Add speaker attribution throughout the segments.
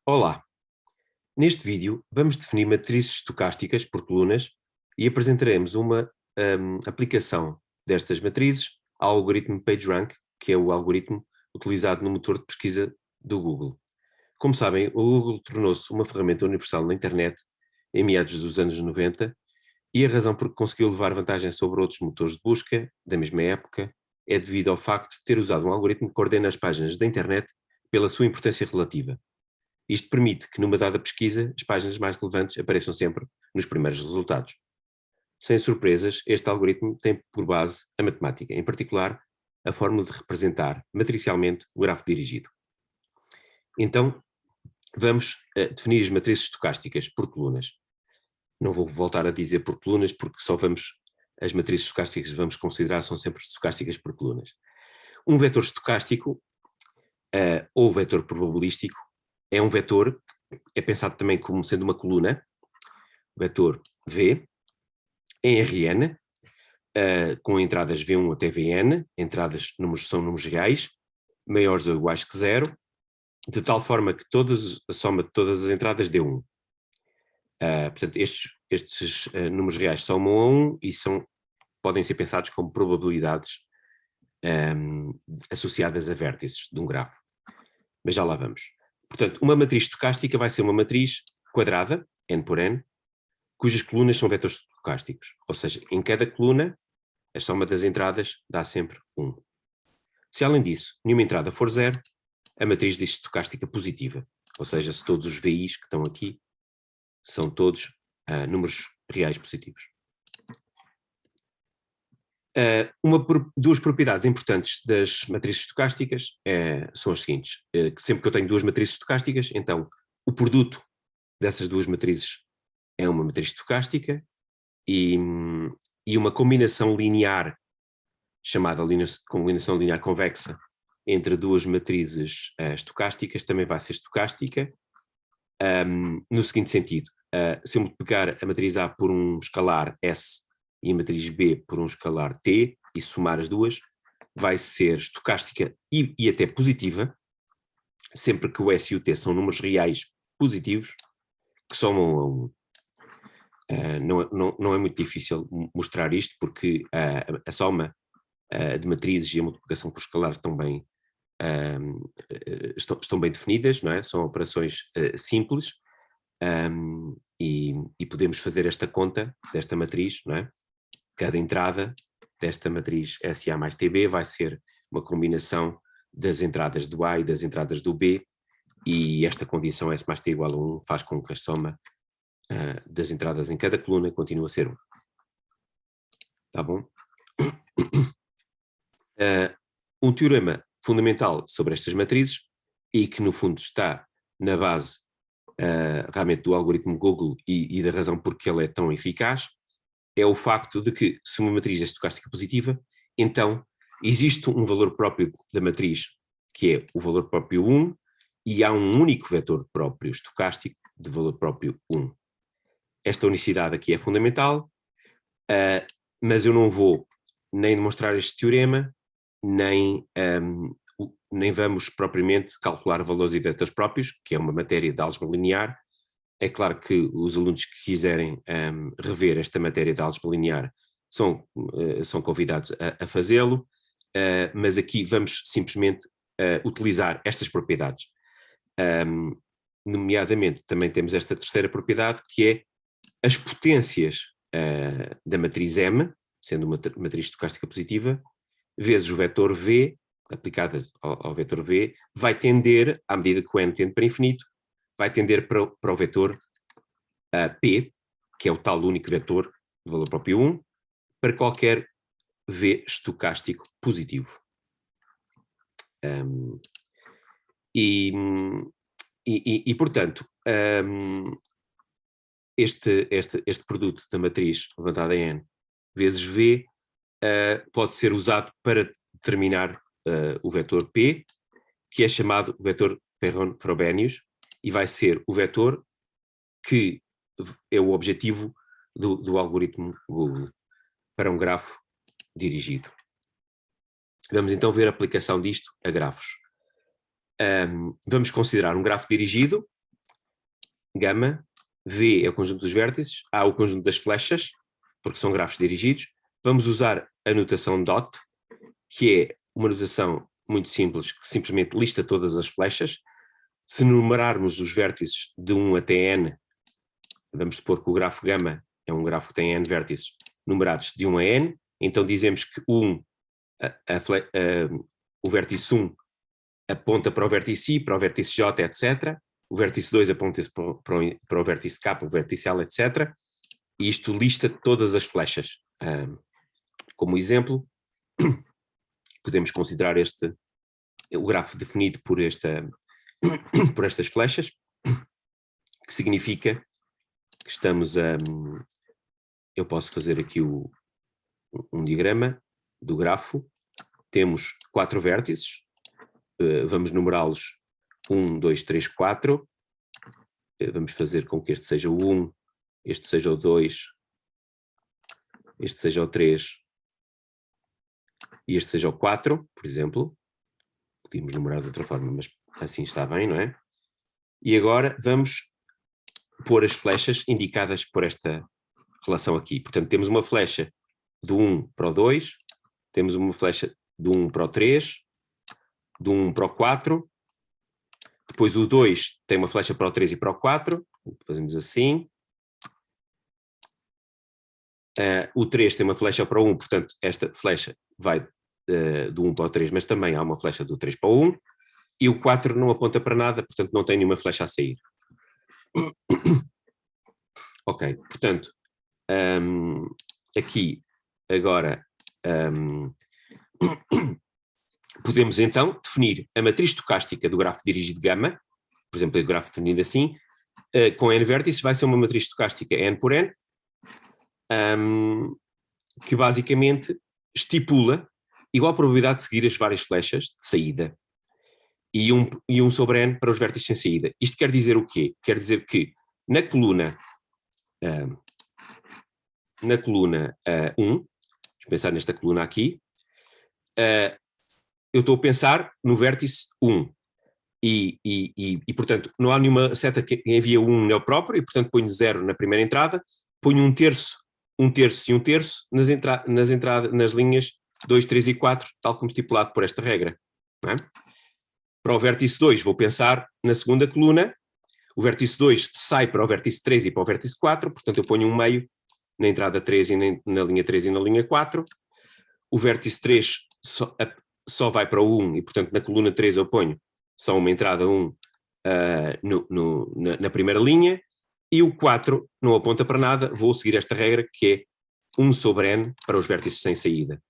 Speaker 1: Olá, neste vídeo vamos definir matrizes estocásticas por colunas e apresentaremos uma aplicação destas matrizes ao algoritmo PageRank, que é o algoritmo utilizado no motor de pesquisa do Google. Como sabem, o Google tornou-se uma ferramenta universal na internet em meados dos anos 90 e a razão por que conseguiu levar vantagem sobre outros motores de busca da mesma época é devido ao facto de ter usado um algoritmo que ordena as páginas da internet pela sua importância relativa. Isto permite que numa dada pesquisa as páginas mais relevantes apareçam sempre nos primeiros resultados. Sem surpresas, este algoritmo tem por base a matemática, em particular a fórmula de representar matricialmente o grafo dirigido. Então, vamos definir as matrizes estocásticas por colunas. Não vou voltar a dizer por colunas porque as matrizes estocásticas que vamos considerar são sempre estocásticas por colunas. Um vetor estocástico ou vetor probabilístico é um vetor, é pensado também como sendo uma coluna, vetor V, em Rn, com entradas V1 até Vn, entradas são números reais, maiores ou iguais que zero, de tal forma que a soma de todas as entradas dê 1. Portanto, estes números reais somam a 1 e podem ser pensados como probabilidades associadas a vértices de um grafo. Mas já lá vamos. Portanto, uma matriz estocástica vai ser uma matriz quadrada, n por n, cujas colunas são vetores estocásticos. Ou seja, em cada coluna, a soma das entradas dá sempre 1. Se além disso, nenhuma entrada for zero, a matriz diz estocástica positiva. Ou seja, se todos os VIs que estão aqui são todos números reais positivos. Duas propriedades importantes das matrizes estocásticas são as seguintes. Que sempre que eu tenho duas matrizes estocásticas, então o produto dessas duas matrizes é uma matriz estocástica e uma combinação linear, chamada combinação linear convexa, entre duas matrizes estocásticas também vai ser estocástica, no seguinte sentido. Se eu multiplicar a matriz A por um escalar S e a matriz B por um escalar T e somar as duas, vai ser estocástica e até positiva, sempre que o S e o T são números reais positivos que somam a 1. Não é muito difícil mostrar isto, porque a soma de matrizes e a multiplicação por escalar estão bem definidas, não é? São operações simples, e podemos fazer esta conta desta matriz, não é? Cada entrada desta matriz SA mais TB vai ser uma combinação das entradas do A e das entradas do B, e esta condição S mais T igual a 1 faz com que a soma das entradas em cada coluna continue a ser 1. Tá bom? Um teorema fundamental sobre estas matrizes, e que no fundo está na base realmente do algoritmo Google e da razão porque ele é tão eficaz, é o facto de que, se uma matriz é estocástica positiva, então existe um valor próprio da matriz, que é o valor próprio 1, e há um único vetor próprio estocástico de valor próprio 1. Esta unicidade aqui é fundamental, mas eu não vou nem demonstrar este teorema, nem vamos propriamente calcular valores e vetores próprios, que é uma matéria de álgebra linear. É claro que os alunos que quiserem rever esta matéria de álgebra linear são convidados a fazê-lo, mas aqui vamos simplesmente utilizar estas propriedades. Nomeadamente, também temos esta terceira propriedade, que é as potências da matriz M, sendo uma matriz estocástica positiva, vezes o vetor V, aplicadas ao vetor V, vai tender, à medida que o n tende para infinito, vai tender para o vetor P, que é o tal único vetor de valor próprio 1, para qualquer V estocástico positivo. Portanto, este produto da matriz levantada em N vezes V pode ser usado para determinar o vetor P, que é chamado vetor Perron-Frobenius, e vai ser o vetor que é o objetivo do algoritmo Google para um grafo dirigido. Vamos então ver a aplicação disto a grafos. Vamos considerar um grafo dirigido gama, V é o conjunto dos vértices, A o conjunto das flechas, porque são grafos dirigidos. Vamos usar a notação DOT, que é uma notação muito simples, que simplesmente lista todas as flechas. Se numerarmos os vértices de 1 até n, vamos supor que o grafo gama é um grafo que tem n vértices numerados de 1 a n, então dizemos que o vértice 1 aponta para o vértice I, para o vértice J, etc. O vértice 2 aponta para o vértice K, o vértice L, etc. E isto lista todas as flechas. Como exemplo, podemos considerar o grafo definido por estas flechas, que significa que estamos a... eu posso fazer aqui um diagrama do grafo. Temos 4 vértices, vamos numerá-los 1, 2, 3, 4. Vamos fazer com que este seja o 1, este seja o 2, este seja o 3 e este seja o 4, por exemplo. Podíamos numerar de outra forma, mas assim está bem, não é? E agora vamos pôr as flechas indicadas por esta relação aqui. Portanto, temos uma flecha do 1 para o 2, temos uma flecha do 1 para o 3, do 1 para o 4, depois o 2 tem uma flecha para o 3 e para o 4, fazemos assim. O 3 tem uma flecha para o 1, portanto, esta flecha vai do 1 para o 3, mas também há uma flecha do 3 para o 1, e o 4 não aponta para nada, portanto não tem nenhuma flecha a sair. Ok, portanto, aqui agora podemos então definir a matriz estocástica do grafo dirigido gama, por exemplo, o grafo definido assim, com n vértices vai ser uma matriz estocástica n por n, que basicamente estipula igual probabilidade de seguir as várias flechas de saída e 1 sobre n para os vértices sem saída. Isto quer dizer o quê? Quer dizer que na coluna 1, vamos pensar nesta coluna aqui, eu estou a pensar no vértice 1 e portanto não há nenhuma seta que envia 1 nele próprio e portanto ponho 0 na primeira entrada, ponho 1/3 e 1/3 nas linhas 2, 3 e 4, tal como estipulado por esta regra. Não é? Para o vértice 2 vou pensar na segunda coluna, o vértice 2 sai para o vértice 3 e para o vértice 4, portanto eu ponho um meio na entrada 3 e na linha 3 e na linha 4. O vértice 3 só vai para o 1 e portanto na coluna 3 eu ponho só uma entrada 1 na primeira linha, e o 4 não aponta para nada, vou seguir esta regra que é 1 sobre n para os vértices sem saída.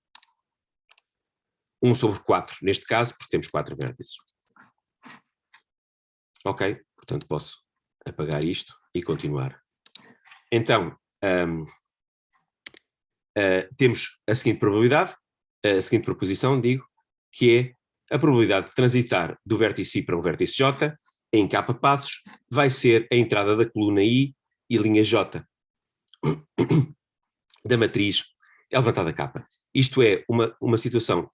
Speaker 1: 1 sobre 4, neste caso, porque temos 4 vértices. Ok, portanto posso apagar isto e continuar. Então, temos a seguinte probabilidade, a seguinte proposição, digo, que é a probabilidade de transitar do vértice I para o vértice J em k passos vai ser a entrada da coluna I e linha J da matriz levantada K. Isto é uma situação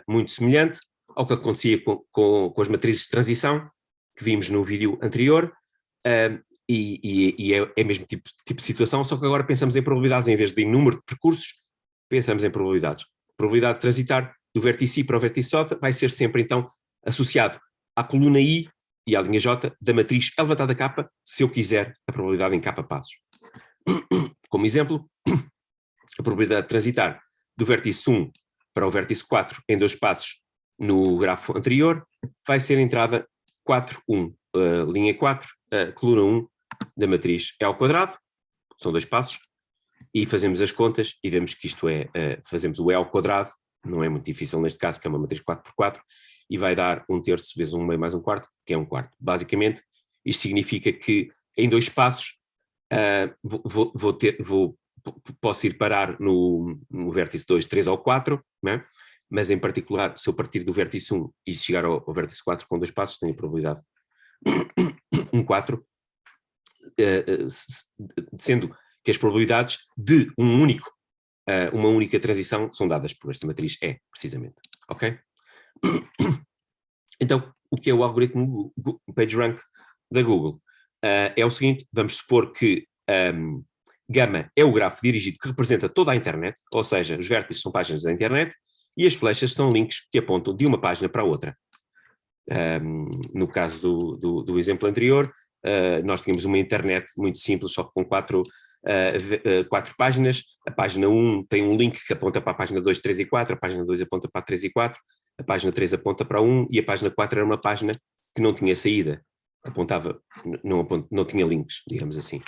Speaker 1: muito semelhante ao que acontecia com as matrizes de transição que vimos no vídeo anterior, e é o mesmo tipo de situação, só que agora pensamos em probabilidades, em vez de número de percursos, pensamos em probabilidades. A probabilidade de transitar do vértice I para o vértice J vai ser sempre então associado à coluna I e à linha J da matriz levantada K, se eu quiser a probabilidade em K passos. Como exemplo, a probabilidade de transitar do vértice 1 para o vértice 4 em 2 passos no grafo anterior vai ser a entrada 4, 1, linha 4, coluna 1 da matriz é ao quadrado, são 2 passos, e fazemos as contas e vemos que isto fazemos o E ao quadrado, não é muito difícil neste caso, que é uma matriz 4x4, e vai dar 1/3 vezes 1 meio mais 1/4, que é 1/4. Basicamente, isto significa que em 2 passos posso ir parar no vértice 2, 3 ou 4, né? Mas em particular, se eu partir do vértice 1 e chegar ao vértice 4 com 2 passos, tenho a probabilidade 1/4, sendo que as probabilidades de uma única transição são dadas por esta matriz E, precisamente. Ok? Então, o que é o algoritmo PageRank da Google? é o seguinte, vamos supor que gama é o grafo dirigido que representa toda a internet, ou seja, os vértices são páginas da internet e as flechas são links que apontam de uma página para a outra. No caso do exemplo anterior, nós tínhamos uma internet muito simples, só com quatro páginas. A página 1 tem um link que aponta para a página 2, 3 e 4, a página 2 aponta para a 3 e 4, a página 3 aponta para a 1 e a página 4 era uma página que não tinha saída, não tinha links, digamos assim.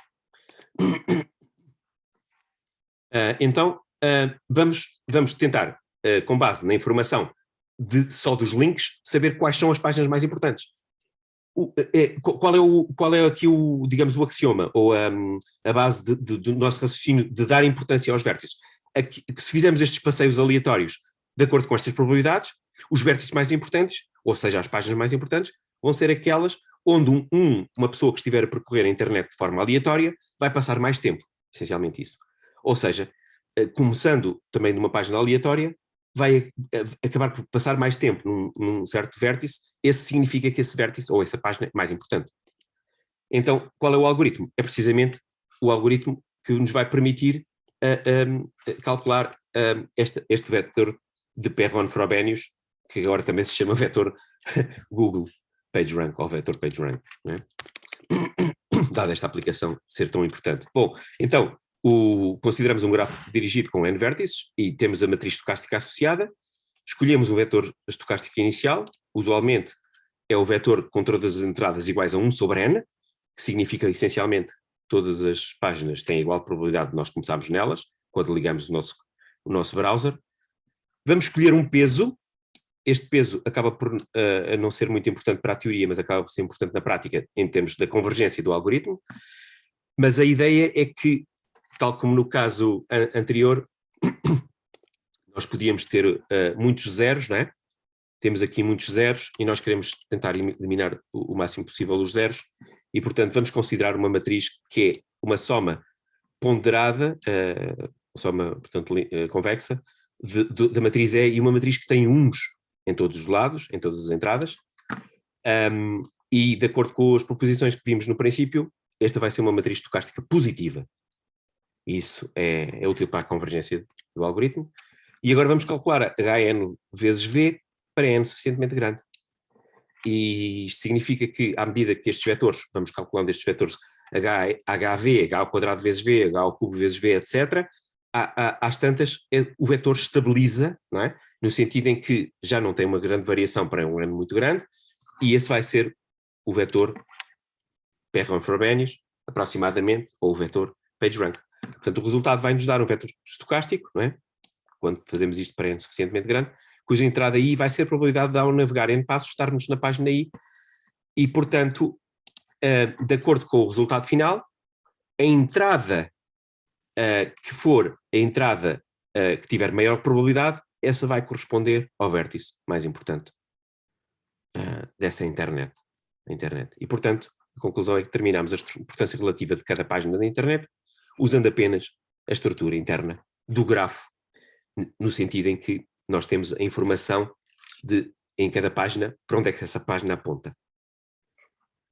Speaker 1: Então, vamos tentar, com base na informação só dos links, saber quais são as páginas mais importantes. Qual é aqui digamos, o axioma, ou a base do nosso raciocínio de dar importância aos vértices? Se fizermos estes passeios aleatórios de acordo com estas probabilidades, os vértices mais importantes, ou seja, as páginas mais importantes, vão ser aquelas onde uma pessoa que estiver a percorrer a internet de forma aleatória vai passar mais tempo, essencialmente isso. Ou seja, começando também numa página aleatória, vai acabar por passar mais tempo num certo vértice, esse significa que esse vértice ou essa página é mais importante. Então, qual é o algoritmo? É precisamente o algoritmo que nos vai permitir calcular este vetor de Perron-Frobenius, que agora também se chama vetor Google PageRank ou vetor PageRank, não é? Dada esta aplicação ser tão importante. Bom, então, consideramos um grafo dirigido com n vértices e temos a matriz estocástica associada, escolhemos o vetor estocástico inicial, usualmente é o vetor com todas as entradas iguais a 1 sobre n, que significa essencialmente todas as páginas têm igual probabilidade de nós começarmos nelas, quando ligamos o nosso browser. Vamos escolher um peso. Este peso acaba por não ser muito importante para a teoria, mas acaba por ser importante na prática em termos da convergência do algoritmo. Mas a ideia é que, tal como no caso anterior, nós podíamos ter muitos zeros, não é? Temos aqui muitos zeros e nós queremos tentar eliminar o máximo possível os zeros e, portanto, vamos considerar uma matriz que é uma soma ponderada, soma, portanto, convexa, da matriz E e uma matriz que tem uns em todos os lados, em todas as entradas, e de acordo com as proposições que vimos no princípio, esta vai ser uma matriz estocástica positiva. Isso é útil para a convergência do algoritmo. E agora vamos calcular Hn vezes V para n suficientemente grande. E isto significa que, à medida que estes vetores, vamos calculando estes vetores HV, H ao quadrado vezes V, H ao cubo vezes V, etc., às tantas, o vetor estabiliza, não é? No sentido em que já não tem uma grande variação para um n muito grande, e esse vai ser o vetor Perron-Frobenius, aproximadamente, ou o vetor PageRank. Portanto, o resultado vai nos dar um vetor estocástico, não é? Quando fazemos isto para n suficientemente grande, cuja entrada I vai ser a probabilidade de, ao navegar n passos, estarmos na página I, e, portanto, de acordo com o resultado final, a entrada que for a entrada que tiver maior probabilidade, essa vai corresponder ao vértice mais importante dessa internet. E, portanto, a conclusão é que determinamos a importância relativa de cada página da internet usando apenas a estrutura interna do grafo, no sentido em que nós temos a informação em cada página para onde é que essa página aponta.